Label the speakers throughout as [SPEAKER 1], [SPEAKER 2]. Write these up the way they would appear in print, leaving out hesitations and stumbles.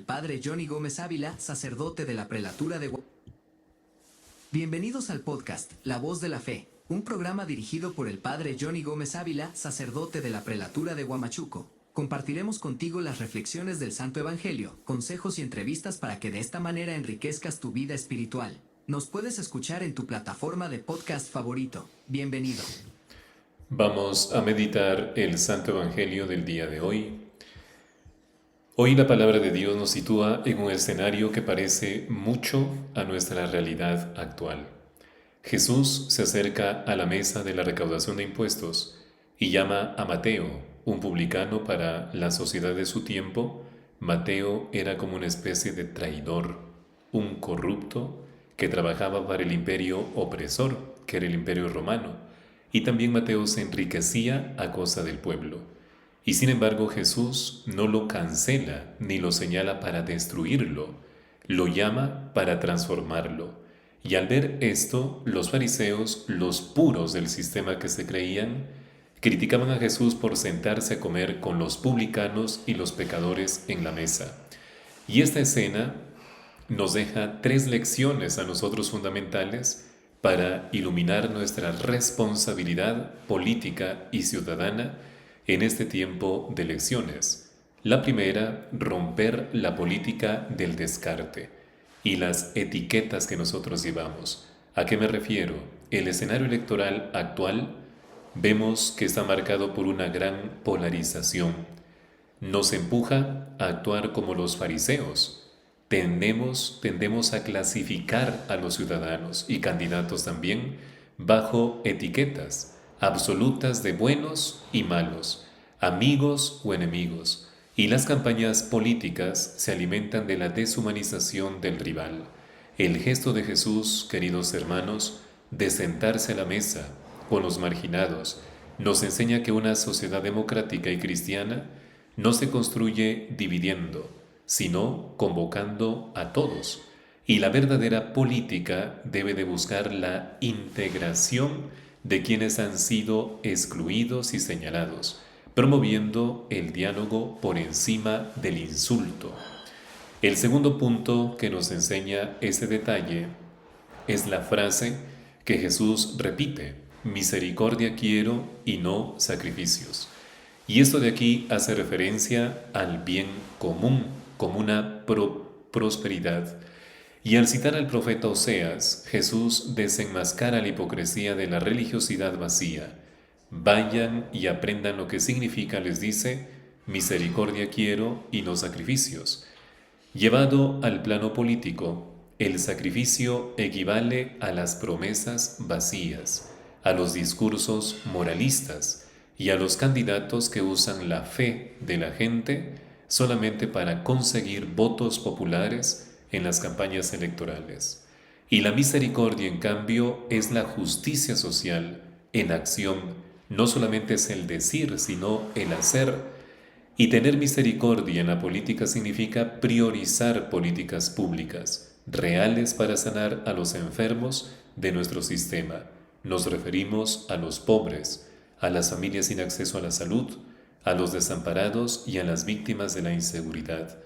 [SPEAKER 1] padre Johnny Gómez Ávila, sacerdote de la prelatura de Bienvenidos al podcast La Voz de la Fe, un programa dirigido por el padre Johnny Gómez Ávila, sacerdote de la prelatura de Huamachuco. Compartiremos contigo las reflexiones del Santo Evangelio, consejos y entrevistas para que de esta manera enriquezcas tu vida espiritual. Nos puedes escuchar en tu plataforma de podcast favorito. Bienvenido.
[SPEAKER 2] Vamos a meditar el Santo Evangelio del día de hoy. Hoy la palabra de Dios nos sitúa en un escenario que parece mucho a nuestra realidad actual. Jesús se acerca a la mesa de la recaudación de impuestos y llama a Mateo, un publicano para la sociedad de su tiempo. Mateo era como una especie de traidor, un corrupto que trabajaba para el imperio opresor, que era el imperio romano, y también Mateo se enriquecía a costa del pueblo. Y sin embargo Jesús no lo cancela ni lo señala para destruirlo, lo llama para transformarlo. Y al ver esto, los fariseos, los puros del sistema que se creían, criticaban a Jesús por sentarse a comer con los publicanos y los pecadores en la mesa. Y esta escena nos deja 3 lecciones a nosotros fundamentales para iluminar nuestra responsabilidad política y ciudadana en este tiempo de elecciones. La primera, romper la política del descarte y las etiquetas que nosotros llevamos. ¿A qué me refiero? El escenario electoral actual vemos que está marcado por una gran polarización. Nos empuja a actuar como los fariseos. Tendemos a clasificar a los ciudadanos y candidatos también bajo etiquetas absolutas de buenos y malos, amigos o enemigos, y las campañas políticas se alimentan de la deshumanización del rival. El gesto de Jesús, queridos hermanos, de sentarse a la mesa con los marginados, nos enseña que una sociedad democrática y cristiana no se construye dividiendo, sino convocando a todos. Y la verdadera política debe de buscar la integración de quienes han sido excluidos y señalados, promoviendo el diálogo por encima del insulto. El segundo punto que nos enseña ese detalle es la frase que Jesús repite: misericordia quiero y no sacrificios. Y esto de aquí hace referencia al bien común, como una prosperidad. Y al citar al profeta Oseas, Jesús desenmascara la hipocresía de la religiosidad vacía. Vayan y aprendan lo que significa, les dice, misericordia quiero y no sacrificios. Llevado al plano político, el sacrificio equivale a las promesas vacías, a los discursos moralistas y a los candidatos que usan la fe de la gente solamente para conseguir votos populares en las campañas electorales. Y la misericordia, en cambio, es la justicia social en acción. No solamente es el decir, sino el hacer. Y tener misericordia en la política significa priorizar políticas públicas reales para sanar a los enfermos de nuestro sistema. Nos referimos a los pobres, a las familias sin acceso a la salud, a los desamparados y a las víctimas de la inseguridad.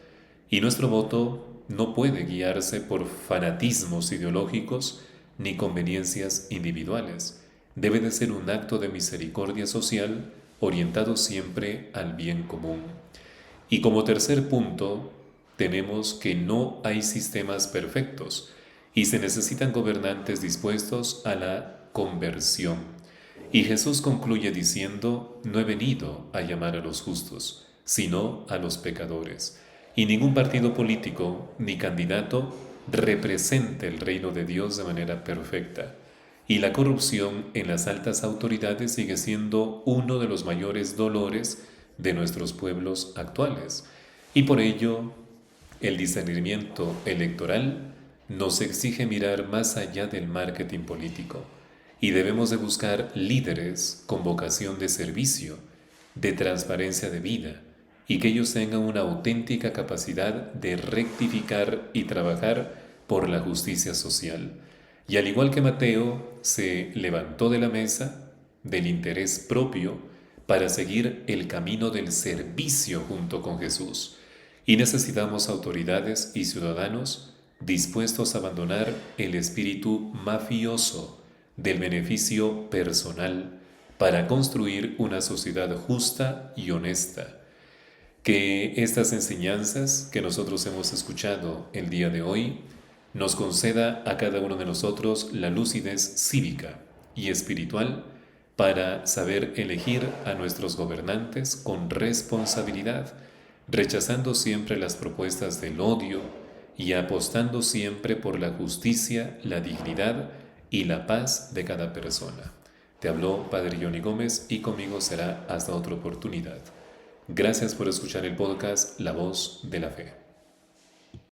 [SPEAKER 2] Y nuestro voto no puede guiarse por fanatismos ideológicos ni conveniencias individuales. Debe de ser un acto de misericordia social orientado siempre al bien común. Y como tercer punto, tenemos que no hay sistemas perfectos y se necesitan gobernantes dispuestos a la conversión. Y Jesús concluye diciendo: no he venido a llamar a los justos, sino a los pecadores. Y ningún partido político ni candidato representa el reino de Dios de manera perfecta. Y la corrupción en las altas autoridades sigue siendo uno de los mayores dolores de nuestros pueblos actuales. Y por ello, el discernimiento electoral nos exige mirar más allá del marketing político. Y debemos de buscar líderes con vocación de servicio, de transparencia de vida, y que ellos tengan una auténtica capacidad de rectificar y trabajar por la justicia social. Y al igual que Mateo, se levantó de la mesa del interés propio para seguir el camino del servicio junto con Jesús. y necesitamos autoridades y ciudadanos dispuestos a abandonar el espíritu mafioso del beneficio personal para construir una sociedad justa y honesta. Que estas enseñanzas que nosotros hemos escuchado el día de hoy nos conceda a cada uno de nosotros la lucidez cívica y espiritual para saber elegir a nuestros gobernantes con responsabilidad, rechazando siempre las propuestas del odio y apostando siempre por la justicia, la dignidad y la paz de cada persona. Te habló Padre Johnny Gómez y conmigo será hasta otra oportunidad. Gracias por escuchar el podcast La Voz de la Fe.